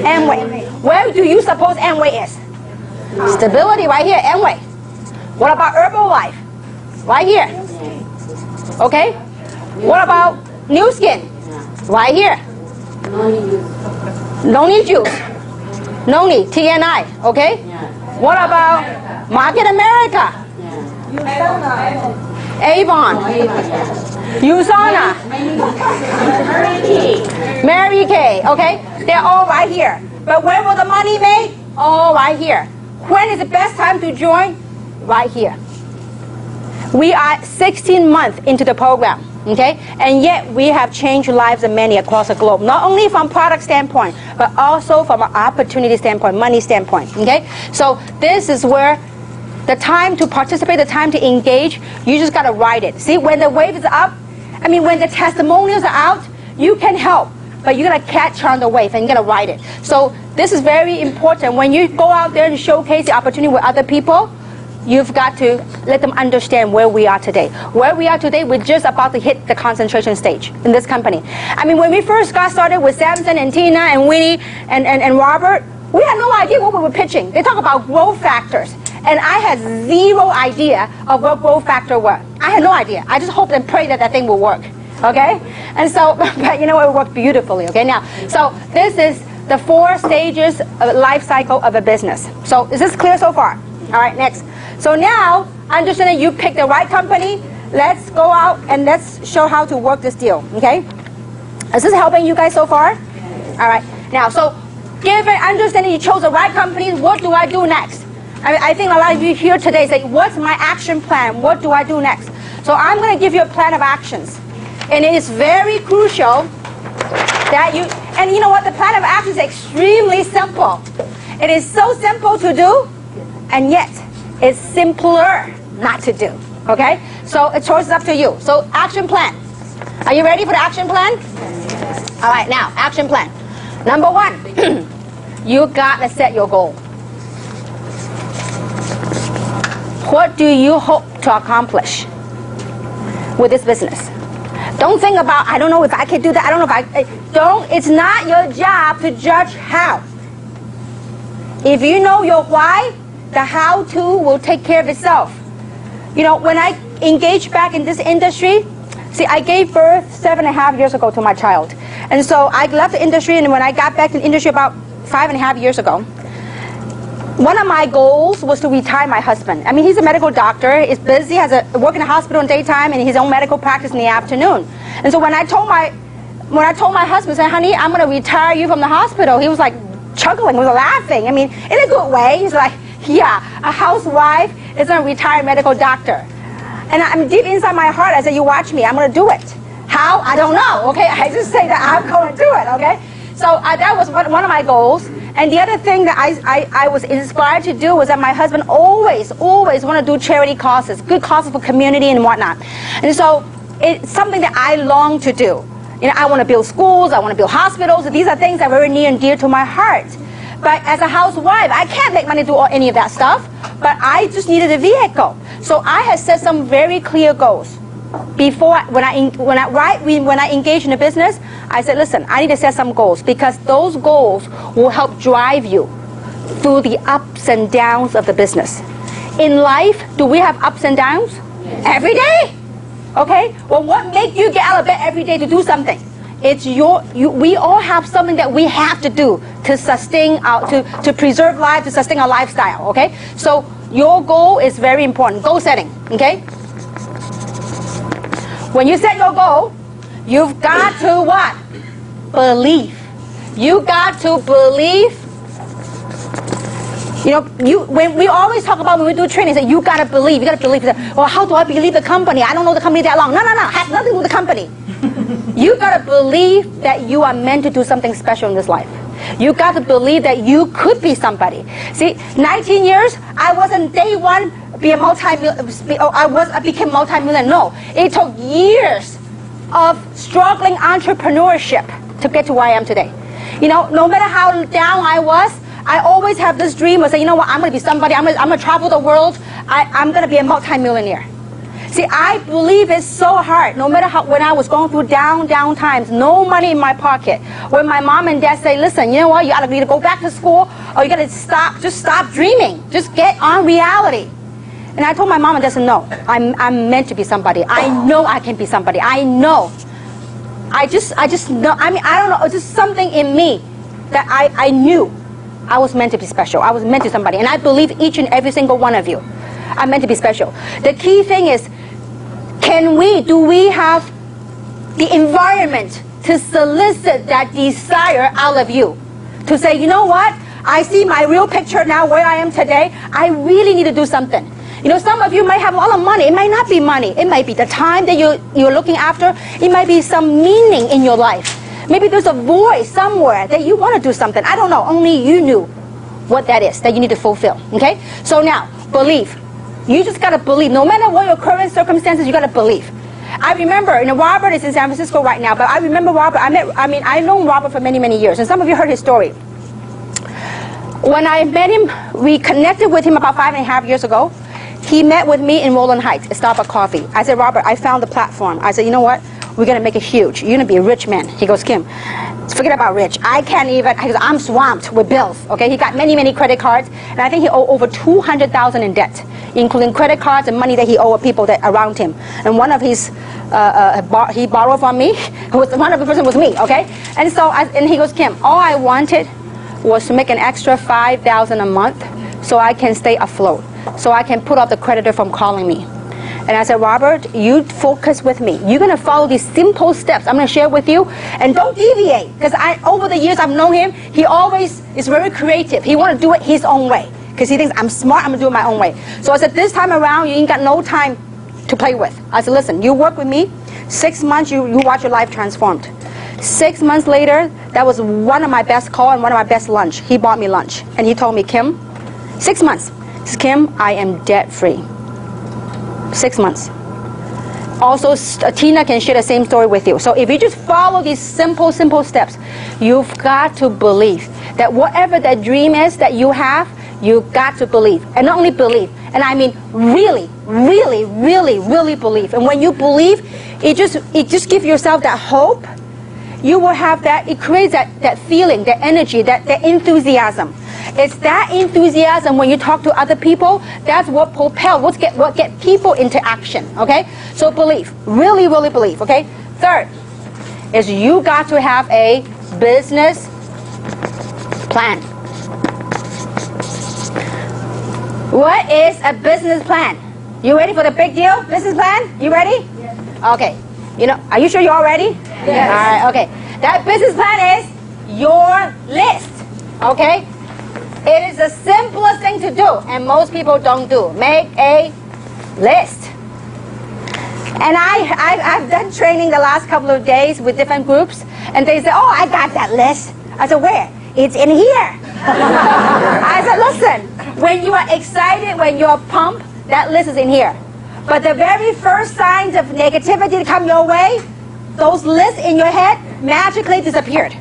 Amway. Where do you suppose Amway is? Stability right here, Amway. What about Herbalife? Right here. Okay? What about New Skin? Right here. No need juice. No need. TNI. Okay? What about Market America? Avon. USANA. Mary Kay. Okay? They're all right here. But when will the money made? All right here. When is the best time to join? Right here. We are 16 months into the program. Okay? And yet we have changed lives of many across the globe. Not only from product standpoint, but also from an opportunity standpoint, money standpoint. Okay? So this is where the time to participate, the time to engage, you just got to ride it. See, when the wave is up, I mean, when the testimonials are out, you can help, but you got to catch on the wave and you got to ride it. So this is very important. When you go out there and showcase the opportunity with other people, you've got to let them understand where we are today. Where we are today, we're just about to hit the concentration stage in this company. I mean, when we first got started with Samson and Tina and Winnie and Robert, we had no idea what we were pitching. They talk about growth factors. And I had zero idea of what growth factor was. I had no idea. I just hoped and prayed that that thing will work. Okay? And so, but you know, it worked beautifully. Okay? Now, so this is the 4 stages of life cycle of a business. So is this clear so far? All right, next. So now, understanding you picked the right company, let's go out and let's show how to work this deal. Okay? Is this helping you guys so far? All right. Now, so given understanding you chose the right company, what do I do next? I think a lot of you here today say, what's my action plan? What do I do next? So I'm going to give you a plan of actions. And it is very crucial that you, and you know what, the plan of action is extremely simple. It is so simple to do, and yet it's simpler not to do. Okay? So a choice is up to you. So action plan. Are you ready for the action plan? All right, now, action plan. Number 1, you got to set your goal. What do you hope to accomplish with this business? Don't think about, I don't know if I can do that. I don't know if it's not your job to judge how. If you know your why, the how-to will take care of itself. You know, when I engaged back in this industry, see, I gave birth 7.5 years ago to my child. And so I left the industry, and when I got back to the industry about 5.5 years ago, one of my goals was to retire my husband. I mean, he's a medical doctor, he's busy, work in a hospital in the daytime and his own medical practice in the afternoon. And so when I told my husband, I said, honey, I'm going to retire you from the hospital, he was like chuckling, he was laughing. I mean, in a good way. He's like, yeah, a housewife is a retired medical doctor. And I'm deep inside my heart, I said, you watch me, I'm going to do it. How? I don't know, okay? I just say that I'm going to do it, okay? So that was one of my goals. And the other thing that I was inspired to do was that my husband always want to do charity causes, good causes for community and whatnot. And so it's something that I long to do. You know, I want to build schools, I want to build hospitals. These are things that are very near and dear to my heart. But as a housewife, I can't make money to do any of that stuff. But I just needed a vehicle. So I had set some very clear goals. Before, when I engaged in the business, I said, listen, I need to set some goals, because those goals will help drive you through the ups and downs of the business. In life, do we have ups and downs? Yes. Every day. Okay? Well, what makes you get out of bed every day to do something? It's we all have something that we have to do to sustain to preserve life, to sustain our lifestyle. Okay? So your goal is very important. Goal setting. Okay? When you set your goal, you've got to what? Believe. You got to believe. You know, when we always talk about when we do training, say you got to believe. You got to believe. Well, how do I believe the company? I don't know the company that long. No. It has nothing to do with the company. You got to believe that you are meant to do something special in this life. You got to believe that you could be somebody. See, 19 years, I wasn't day one I became multi-millionaire. No, it took years of struggling entrepreneurship to get to where I am today. You know, no matter how down I was, I always have this dream of saying, you know what, I'm going to be somebody. I'm going to travel the world. I'm going to be a multi-millionaire. See, I believe it so hard. No matter when I was going through down times, no money in my pocket. When my mom and dad say, listen, you know what, you gotta either go back to school or you gotta stop dreaming. Just get on reality. And I told my mom and dad, no, I'm meant to be somebody. I know I can be somebody. I know. I just know. I mean, I don't know. It's just something in me that I knew I was meant to be special. I was meant to be somebody. And I believe each and every single one of you. I'm meant to be special. The key thing is, do we have the environment to solicit that desire out of you? To say, you know what? I see my real picture now where I am today. I really need to do something. You know, some of you might have a lot of money. It might not be money. It might be the time that you're looking after. It might be some meaning in your life. Maybe there's a void somewhere that you want to do something. I don't know. Only you knew what that is that you need to fulfill. Okay? So now, believe. You just got to believe. No matter what your current circumstances, you got to believe. I remember, Robert is in San Francisco right now, but I remember Robert. I've known Robert for many, many years, and some of you heard his story. When I met him, we connected with him about 5.5 years ago. He met with me in Roland Heights at Starbucks Coffee. I said, Robert, I found the platform. I said, you know what? We're going to make it huge. You're going to be a rich man. He goes, Kim, forget about rich. I can't even, he goes, I'm swamped with bills. Okay, he got many, many credit cards, and I think he owed over $200,000 in debt, including credit cards and money that he owed people that around him. And one of his, he borrowed from me. One of the person was me. Okay, and so and he goes, Kim, all I wanted was to make an extra $5,000 a month so I can stay afloat, so I can put off the creditor from calling me. And I said, Robert, you focus with me. You're going to follow these simple steps I'm going to share with you, and don't deviate. Because over the years I've known him, he always is very creative. He want to do it his own way. Because he thinks, I'm smart, I'm going to do it my own way. So I said, this time around, you ain't got no time to play with. I said, listen, you work with me. 6 months, you watch your life transformed. 6 months later, that was one of my best calls and one of my best lunch. He bought me lunch. And he told me, Kim, 6 months. He said, Kim, I am debt free. 6 months. Also, Tina can share the same story with you. So if you just follow these simple steps, you've got to believe that whatever that dream is that you have, you've got to believe. And not only believe, and I mean really, really, really, really believe. And when you believe, it just gives yourself that hope. You will have that, it creates that feeling, that energy, that enthusiasm. It's that enthusiasm when you talk to other people, that's what propels, what get people into action, okay? So believe, really, really believe, okay? Third is you got to have a business plan. What is a business plan? You ready for the big deal? Business plan? You ready? Yes. Okay. Are you sure you're all ready? Yes. All right, okay. That business plan is your list, okay? It is the simplest thing to do, and most people don't do. Make a list. And I've done training the last couple of days with different groups, and they say, oh, I got that list. I said, where? It's in here. I said, listen, when you are excited, when you're pumped, that list is in here. But the very first signs of negativity to come your way, those lists in your head magically disappeared.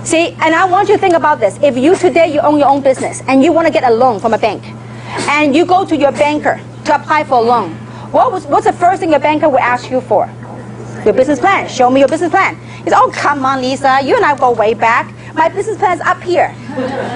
See, and I want you to think about this. If today you own your own business and you want to get a loan from a bank, and you go to your banker to apply for a loan, what's the first thing your banker will ask you for? Your business plan. Show me your business plan. He says, oh, come on, Lisa, you and I go way back. My business plan's up here.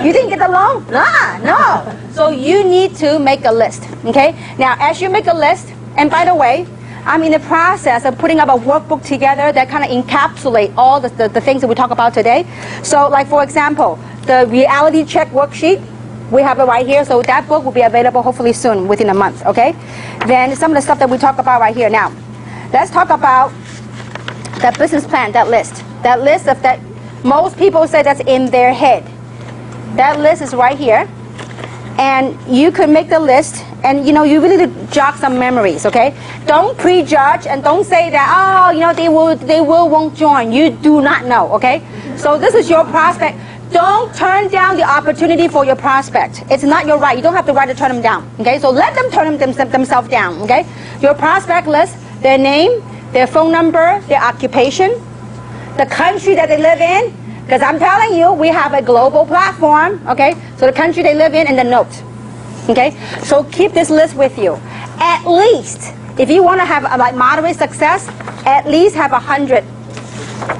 You didn't get the loan? Nah, no. So you need to make a list, okay? Now, as you make a list, and by the way, I'm in the process of putting up a workbook together that kind of encapsulate all the things that we talk about today. So, like for example, the reality check worksheet, we have it right here. So that book will be available hopefully soon, within a month, okay? Then some of the stuff that we talk about right here. Now, let's talk about that business plan, that list. That list of that most people say that's in their head. That list is right here. And you can make the list, and you really need to jog some memories, okay? Don't prejudge, and don't say that, oh, they won't join. You do not know, okay? So this is your prospect. Don't turn down the opportunity for your prospect. It's not your right. You don't have the right to turn them down, okay? So let them turn themselves down, okay? Your prospect list, their name, their phone number, their occupation, the country that they live in. Because I'm telling you, we have a global platform, okay? So the country they live in and the note, okay? So keep this list with you. at least, if you want to have like moderate success, at least have 100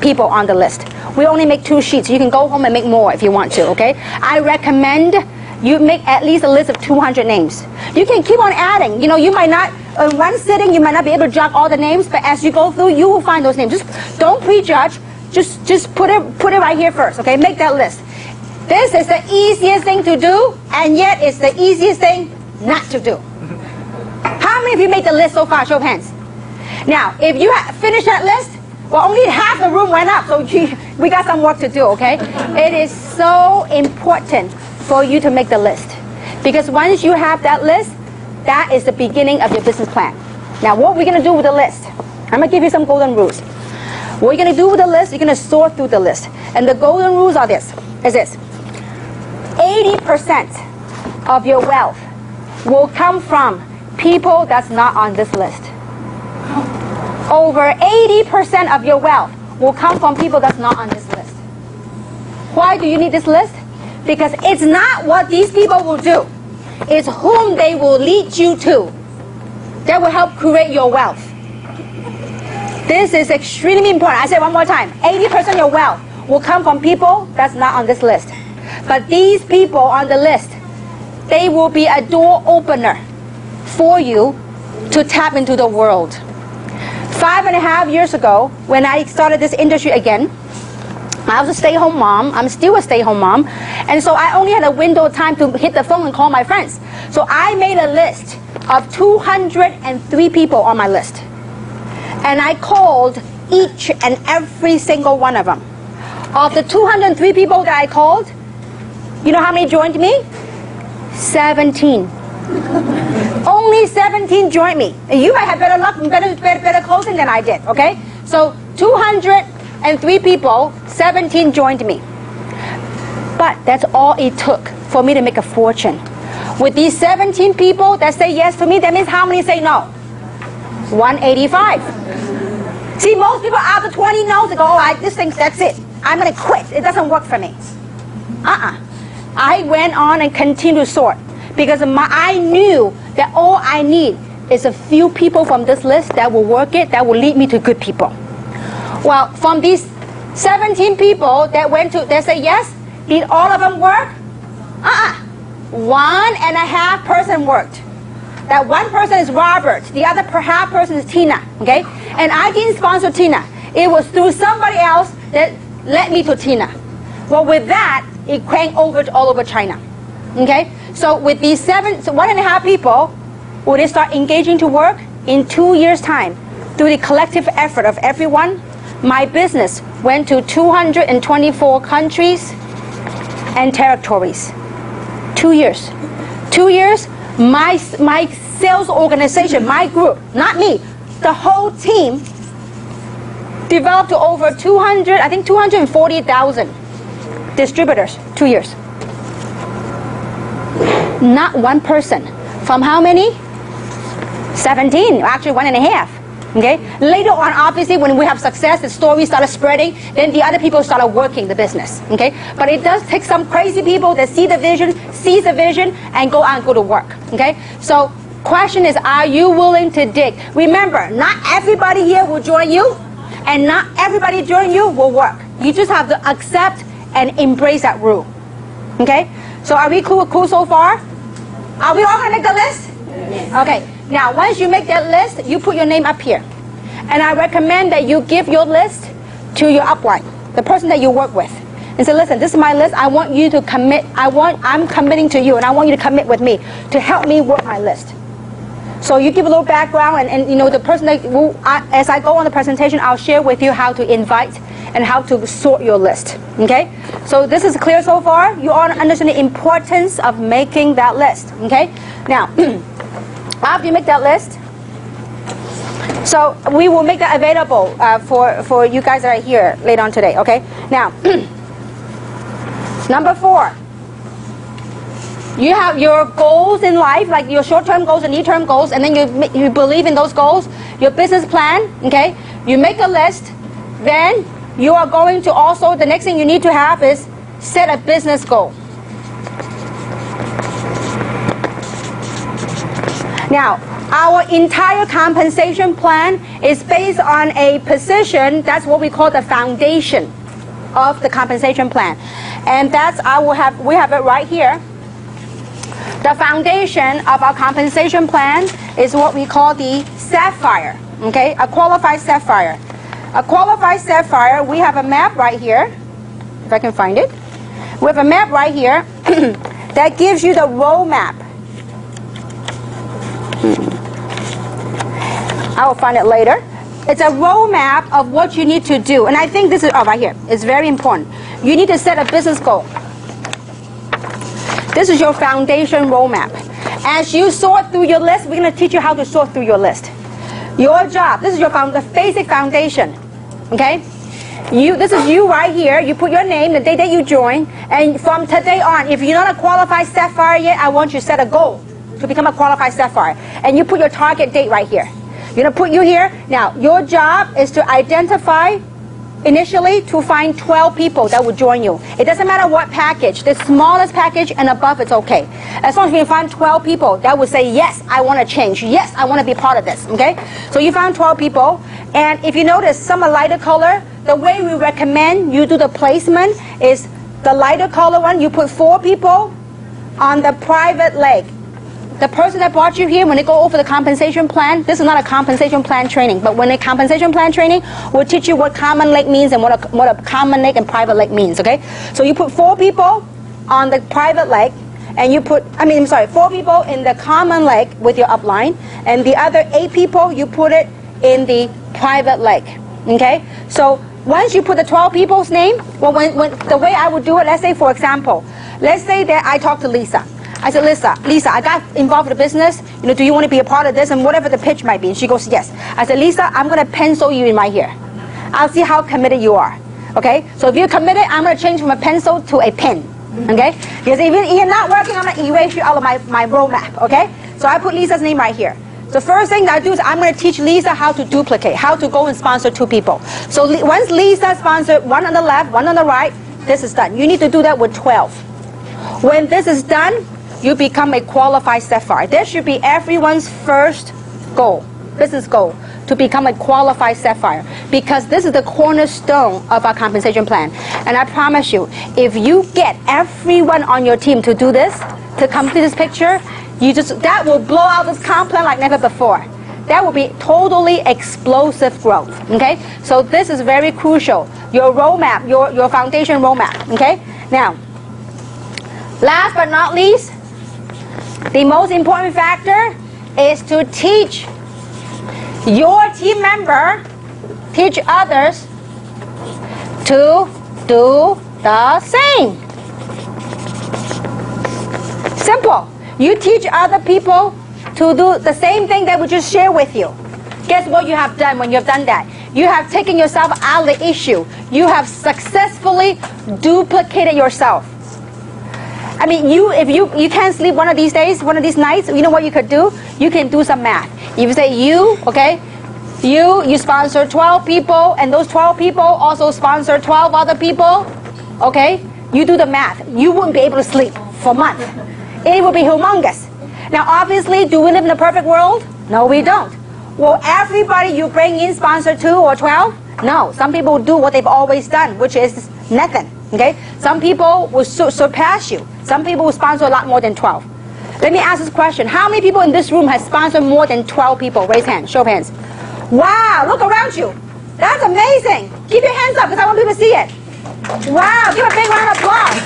people on the list. We only make 2 sheets. You can go home and make more if you want to, okay? I recommend you make at least a list of 200 names. You can keep on adding. You know, you might not, in one sitting, you might not be able to jot all the names, but as you go through, you will find those names. Just don't prejudge. Just put it right here first, okay? Make that list. This is the easiest thing to do, and yet it's the easiest thing not to do. How many of you made the list so far? Show of hands. Now, if you finish that list, well, only half the room went up, so we got some work to do, okay? It is so important for you to make the list. Because once you have that list, that is the beginning of your business plan. Now, what we're going to do with the list, I'm going to give you some golden rules. What you're going to do with the list, you're going to sort through the list. And the golden rules are this. 80% of your wealth will come from people that's not on this list. Over 80% of your wealth will come from people that's not on this list. Why do you need this list? Because it's not what these people will do. It's whom they will lead you to that will help create your wealth. This is extremely important. I say it one more time. 80% of your wealth will come from people that's not on this list. But these people on the list, they will be a door opener for you to tap into the world. 5.5 years ago, when I started this industry again, I was a stay-home mom. I'm still a stay-home mom. And so I only had a window of time to hit the phone and call my friends. So I made a list of 203 people on my list. And I called each and every single one of them. Of the 203 people that I called, you know how many joined me? 17. Only 17 joined me. And you might have better luck and better closing than I did, okay? So 203 people, 17 joined me. But that's all it took for me to make a fortune. With these 17 people that say yes to me, that means how many say no? 185. See, most people after 20 no's, they go, oh, this thing, that's it. I'm going to quit. It doesn't work for me. I went on and continued to sort. Because I knew that all I need is a few people from this list that will work it, that will lead me to good people. Well, from these 17 people that say yes, did all of them work? 1.5 person worked. That one person is Robert. The other half person is Tina. Okay? And I didn't sponsor Tina. It was through somebody else that led me to Tina. Well, with that, it cranked over all over China. Okay? So with these 1.5 people, when they start engaging to work, in 2 years' time, through the collective effort of everyone, my business went to 224 countries and territories. 2 years. 2 years, my sales organization, my group, not me, the whole team developed to over 240,000 distributors. 2 years. Not one person. From how many? 17, actually 1.5. Okay? Later on, obviously, when we have success, the story started spreading, then the other people started working the business. Okay? But it does take some crazy people that sees the vision, and go out and go to work. Okay? So, question is, are you willing to dig? Remember, not everybody here will join you, and not everybody join you will work. You just have to accept and embrace that rule. Okay? So are we cool so far? Are we all going to make the list? Yes. Okay. Now, once you make that list, you put your name up here. And I recommend that you give your list to your upline, the person that you work with. And say, listen, this is my list. I want you to commit. I'm committing to you, and I want you to commit with me to help me work my list. So you give a little background, and you know, the person that as I go on the presentation, I'll share with you how to invite and how to sort your list. Okay? So this is clear so far? You all understand the importance of making that list. Okay? Now, after you make that list, so we will make that available for you guys that are here later on today. Okay? Now, number 4. You have your goals in life, like your short-term goals and near-term goals, and then you believe in those goals. Your business plan, okay? You make a list. Then you are going to also, the next thing you need to have is set a business goal. Now, Our entire compensation plan is based on a position. That's what we call the foundation of the compensation plan. And that's, we have it right here. The foundation of our compensation plan is what we call the Sapphire, okay? A qualified Sapphire. A qualified Sapphire, we have a map right here, if I can find it. We have a map right here that gives you the roadmap. I will find it later. It's a roadmap of what you need to do. And I think this is, right here. It's very important. You need to set a business goal. This is your foundation roadmap. As you sort through your list, we're going to teach you how to sort through your list. Your job, this is your the basic foundation. Okay? This is you right here. You put your name, the day that you join, and from today on, if you're not a qualified Sapphire yet, I want you to set a goal to become a qualified Sapphire. And you put your target date right here. You're going to put you here. Now, your job is to identify, initially, to find 12 people that will join you. It doesn't matter what package. The smallest package and above, it's okay. As long as you find 12 people that will say, yes, I want to change. Yes, I want to be part of this. Okay? So you found 12 people. And if you notice, some are lighter color. The way we recommend you do the placement is the lighter color one. You put 4 people on the private leg. The person that brought you here, when they go over the compensation plan, this is not a compensation plan training, but when a compensation plan training, we'll teach you what common leg means and what a common leg and private leg means, okay? So you put 4 people on the private leg, and you put, 4 people in the common leg with your upline, and the other 8 people, you put it in the private leg, okay? So once you put the 12 people's name, well, when the way I would do it, let's say, for example, let's say that I talk to Lisa. I said, Lisa, I got involved with the business. You know, do you want to be a part of this? And whatever the pitch might be. And she goes, yes. I said, Lisa, I'm going to pencil you in right here. I'll see how committed you are. Okay? So if you're committed, I'm going to change from a pencil to a pen. Okay? Because if you're not working, I'm going to erase you out of my roadmap. Okay? So I put Lisa's name right here. The first thing that I do is I'm going to teach Lisa how to duplicate, how to go and sponsor 2 people. So once Lisa sponsored 1 on the left, 1 on the right, this is done. You need to do that with 12. When this is done, you become a qualified Sapphire. This should be everyone's first goal, business goal, to become a qualified Sapphire, because this is the cornerstone of our compensation plan. And I promise you, if you get everyone on your team to do this, to complete this picture, that will blow out this comp plan like never before. That will be totally explosive growth. Okay? So this is very crucial. Your roadmap, your foundation roadmap. Okay? Now, last but not least, the most important factor is to teach your team member, teach others to do the same. Simple. You teach other people to do the same thing that we just shared with you. Guess what you have done when you have done that? You have taken yourself out of the issue. You have successfully duplicated yourself. I mean, if you can't sleep one of these days, one of these nights, you know what you could do? You can do some math. If you say you sponsor 12 people, and those 12 people also sponsor 12 other people, okay? You do the math. You wouldn't be able to sleep for months. It would be humongous. Now, obviously, do we live in a perfect world? No, we don't. Will everybody you bring in sponsor 2 or 12? No. Some people do what they've always done, which is nothing. Okay? Some people will surpass you. Some people will sponsor a lot more than 12. Let me ask this question. How many people in this room have sponsored more than 12 people? Raise hands. Show of hands. Wow, look around you. That's amazing. Keep your hands up because I want people to see it. Wow, give a big round of applause.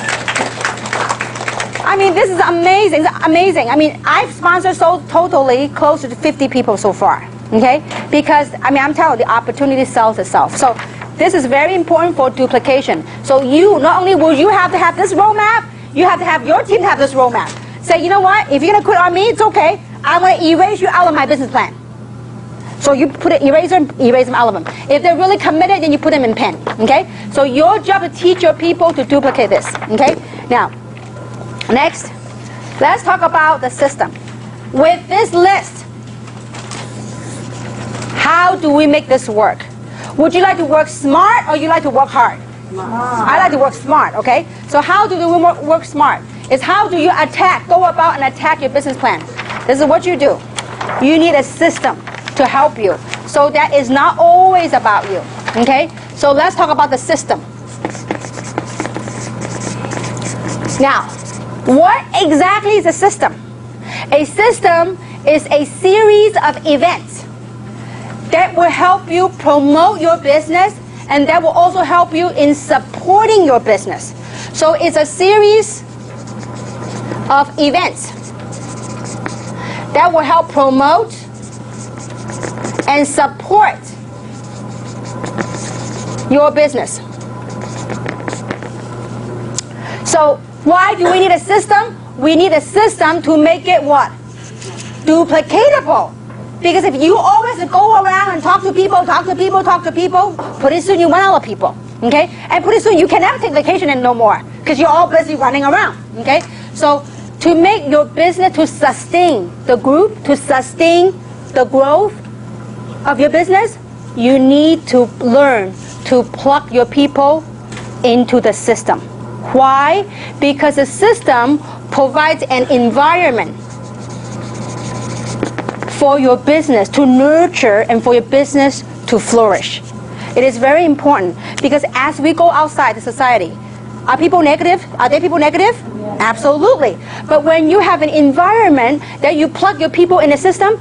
I mean, this is amazing. It's amazing. I mean, I've sponsored totally close to 50 people so far. Okay? Because, I mean, I'm telling you, the opportunity sells itself. So this is very important for duplication. So not only will you have to have this roadmap, you have to have your team have this roadmap. Say, you know what? If you're going to quit on me, it's okay. I'm going to erase you out of my business plan. So you put an eraser and erase them out of them. If they're really committed, then you put them in pen. Okay? So your job is to teach your people to duplicate this. Okay? Now, next, let's talk about the system. With this list, how do we make this work? Would you like to work smart or you like to work hard? Smart. I like to work smart, okay? So how do we work smart? It's how do you go about and attack your business plan. This is what you do. You need a system to help you. So that is not always about you. Okay? So let's talk about the system. Now, what exactly is a system? A system is a series of events that will help you promote your business, and that will also help you in supporting your business. So it's a series of events that will help promote and support your business. So why do we need a system? We need a system to make it what? Duplicatable. Because if you always go around and talk to people, pretty soon you run out of people. Okay? And pretty soon you can never take vacation and no more, because you're all busy running around. Okay? So to make your business, to sustain the group, to sustain the growth of your business, you need to learn to plug your people into the system. Why? Because the system provides an environment for your business to nurture and for your business to flourish. It is very important, because as we go outside the society, are people negative? Are there people negative? Yeah. Absolutely. But when you have an environment that you plug your people in a system,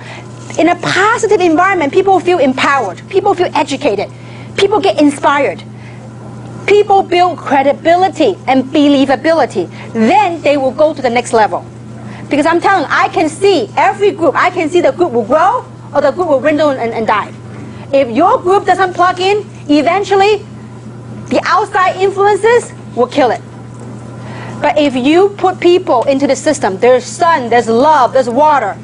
in a positive environment, people feel empowered, people feel educated, people get inspired, people build credibility and believability. Then they will go to the next level. Because I'm telling you, I can see every group, I can see the group will grow or the group will dwindle and die. If your group doesn't plug in, eventually the outside influences will kill it. But if you put people into the system, there's sun, there's love, there's water,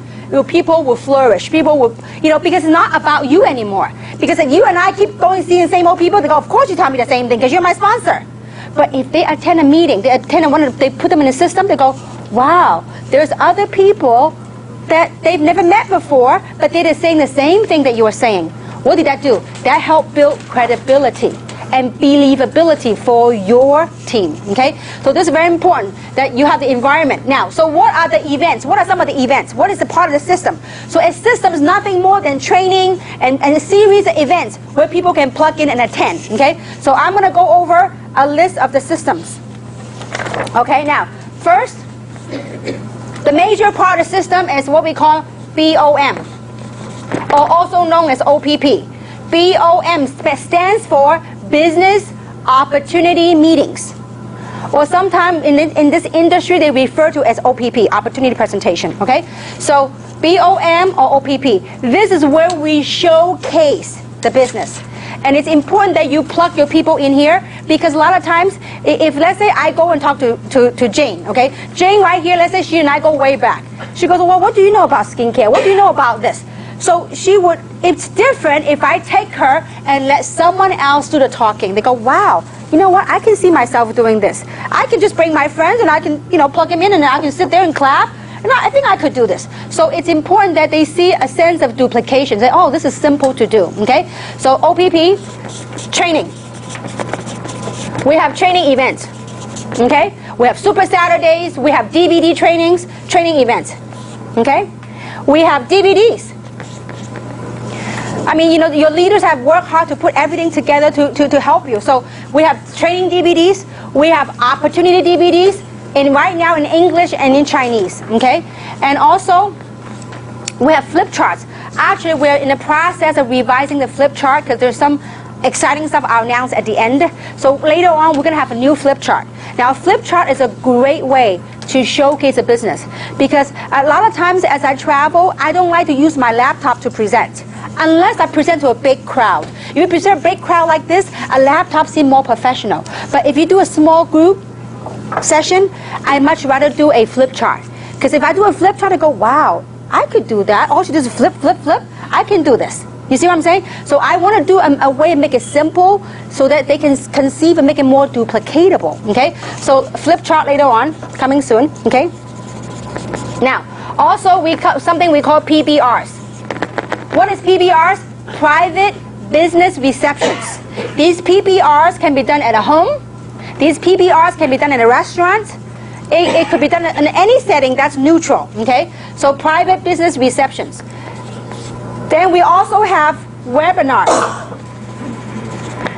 people will flourish. People will, because it's not about you anymore. Because if you and I keep going seeing the same old people, they go, of course you tell me the same thing because you're my sponsor. But if they attend a meeting, they put them in a system, they go, wow, there's other people that they've never met before, but they're saying the same thing that you are saying. What did that do? That helped build credibility and believability for your team. Okay? So this is very important that you have the environment. Now, so what are the events? What are some of the events? What is the part of the system? So a system is nothing more than training and a series of events where people can plug in and attend. Okay? So I'm going to go over a list of the systems. Okay? Now, first, the major part of the system is what we call BOM, or also known as OPP. BOM stands for Business Opportunity Meetings, or sometimes in this industry they refer to as OPP, Opportunity Presentation. Okay, so BOM or OPP, this is where we showcase the business. And it's important that you plug your people in here, because a lot of times, if let's say I go and talk to Jane, okay? Jane right here, let's say she and I go way back. She goes, well, what do you know about skincare? What do you know about this? So it's different if I take her and let someone else do the talking. They go, wow, you know what? I can see myself doing this. I can just bring my friends and I can, plug them in and I can sit there and clap. And I think I could do this. So it's important that they see a sense of duplication. Say, oh, this is simple to do. Okay? So OPP, training. We have training events. Okay? We have Super Saturdays. We have DVD trainings, training events. Okay? We have DVDs. I mean, your leaders have worked hard to put everything together to help you. So we have training DVDs. We have opportunity DVDs. And right now in English and in Chinese, okay? And also, we have flip charts. Actually, we're in the process of revising the flip chart because there's some exciting stuff I'll announce at the end. So later on, we're going to have a new flip chart. Now, a flip chart is a great way to showcase a business, because a lot of times as I travel, I don't like to use my laptop to present unless I present to a big crowd. If you present a big crowd like this, a laptop seems more professional. But if you do a small group session, I much rather do a flip chart, because if I do a flip chart, I go, wow, I could do that. All she does is flip, flip, flip. I can do this. You see what I'm saying? So I want to do a way to make it simple so that they can conceive and make it more duplicatable. Okay? So flip chart later on, coming soon. Okay? Now, also something we call PBRs. What is PBRs? Private business receptions. These PBRs can be done at a home. These PBRs can be done in a restaurant. It could be done in any setting that's neutral. Okay? So private business receptions. Then we also have webinars.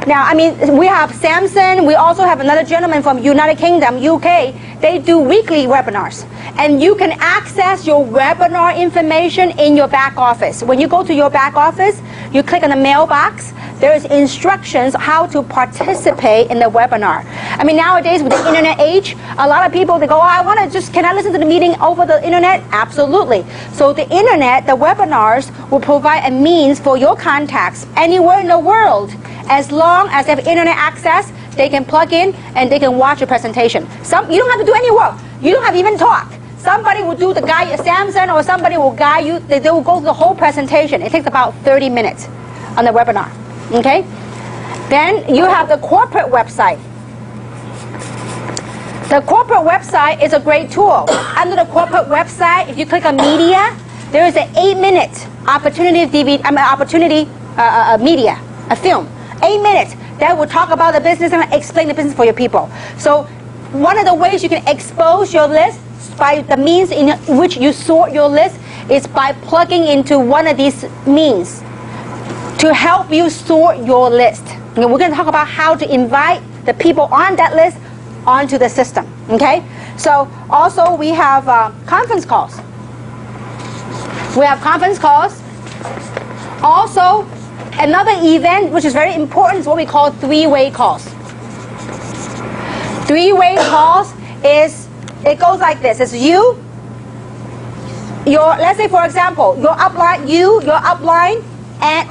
Now, I mean, we have Samson. We also have another gentleman from United Kingdom, UK. They do weekly webinars. And you can access your webinar information in your back office. When you go to your back office, you click on the mailbox. There is instructions how to participate in the webinar. I mean, nowadays with the internet age, a lot of people, they go, oh, can I listen to the meeting over the internet? Absolutely. So the internet, the webinars will provide a means for your contacts anywhere in the world. As long as they have internet access, they can plug in and they can watch your presentation. You don't have to do any work. You don't have to even talk. Somebody will do the guide, Samson, or somebody will guide you. They will go through the whole presentation. It takes about 30 minutes on the webinar. Okay? Then you have the corporate website. The corporate website is a great tool. Under the corporate website, if you click on media, there is an 8-minute media, a film. 8 minutes that will talk about the business and explain the business for your people. So one of the ways you can expose your list by the means in which you sort your list is by plugging into one of these means to help you sort your list. Okay, we're going to talk about how to invite the people on that list onto the system. Okay? So also we have conference calls. We have conference calls. Also, another event which is very important is what we call three-way calls. Three-way calls it goes like this. It's you, let's say for example, your upline,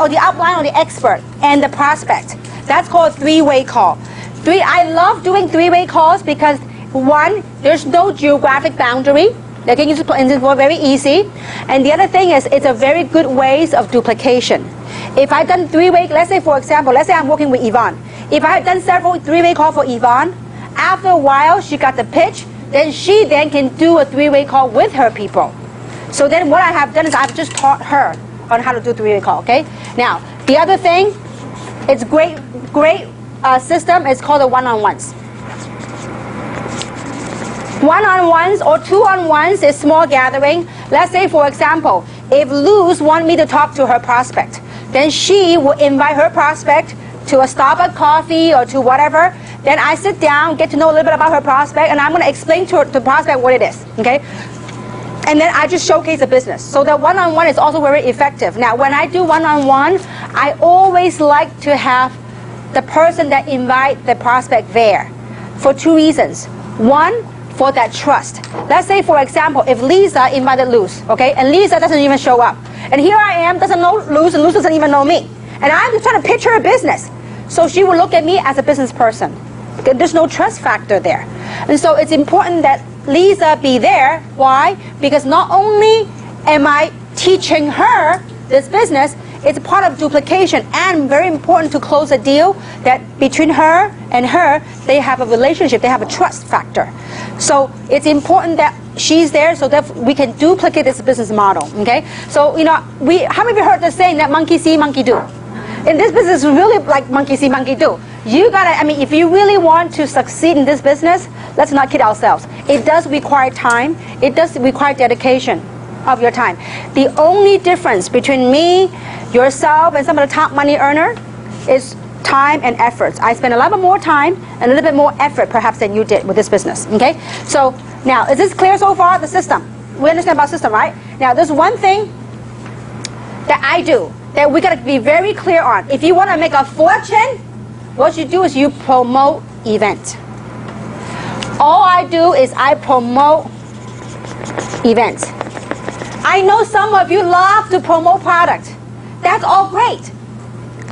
or the upline or the expert and the prospect. That's called three-way call. I love doing three-way calls because one, there's no geographic boundary. They can use it very easy. And the other thing is it's a very good ways of duplication. If I've done three-way, let's say for example, let's say I'm working with Yvonne. If I have done several three-way calls for Yvonne, after a while she got the pitch, then she can do a three-way call with her people. So then what I have done is I've just taught her on how to do three-way call, okay? Now, the other thing, it's great system is called the one-on-ones. One-on-ones or two-on-ones is small gathering. Let's say, for example, if Luz wants me to talk to her prospect, then she will invite her prospect to a Starbucks coffee or to whatever. Then I sit down, get to know a little bit about her prospect, and I'm going to explain to the prospect what it is, okay? And then I just showcase the business. So that one-on-one is also very effective. Now, when I do one-on-one, I always like to have the person that invite the prospect there for two reasons. One, for that trust. Let's say, for example, if Lisa invited Luz, okay, and Lisa doesn't even show up. And here I am, doesn't know Luz, and Luz doesn't even know me. And I'm just trying to pitch her a business. So she will look at me as a business person. There's no trust factor there. And so it's important that Lisa be there. Why? Because not only am I teaching her this business, it's part of duplication and very important to close a deal that between her and her, they have a relationship, they have a trust factor. So it's important that she's there so that we can duplicate this business model, okay? So, how many of you heard the saying that monkey see, monkey do? In this business, it's really like monkey see, monkey do. You gotta, if you really want to succeed in this business, let's not kid ourselves. It does require time. It does require dedication of your time. The only difference between me, yourself, and some of the top money earner is time and efforts. I spend a lot more time and a little bit more effort perhaps than you did with this business, okay? So now, is this clear so far, the system? We understand about system, right? Now, there's one thing that I do that we gotta be very clear on. If you wanna make a fortune, what you do is you promote events. All I do is I promote events. I know some of you love to promote product. That's all great.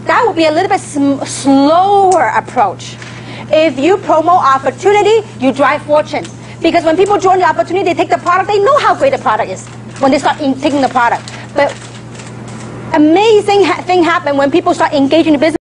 That would be a little bit slower approach. If you promote opportunity, you drive fortune. Because when people join the opportunity, they take the product, they know how great the product is when they start taking the product. But amazing thing happen when people start engaging in business.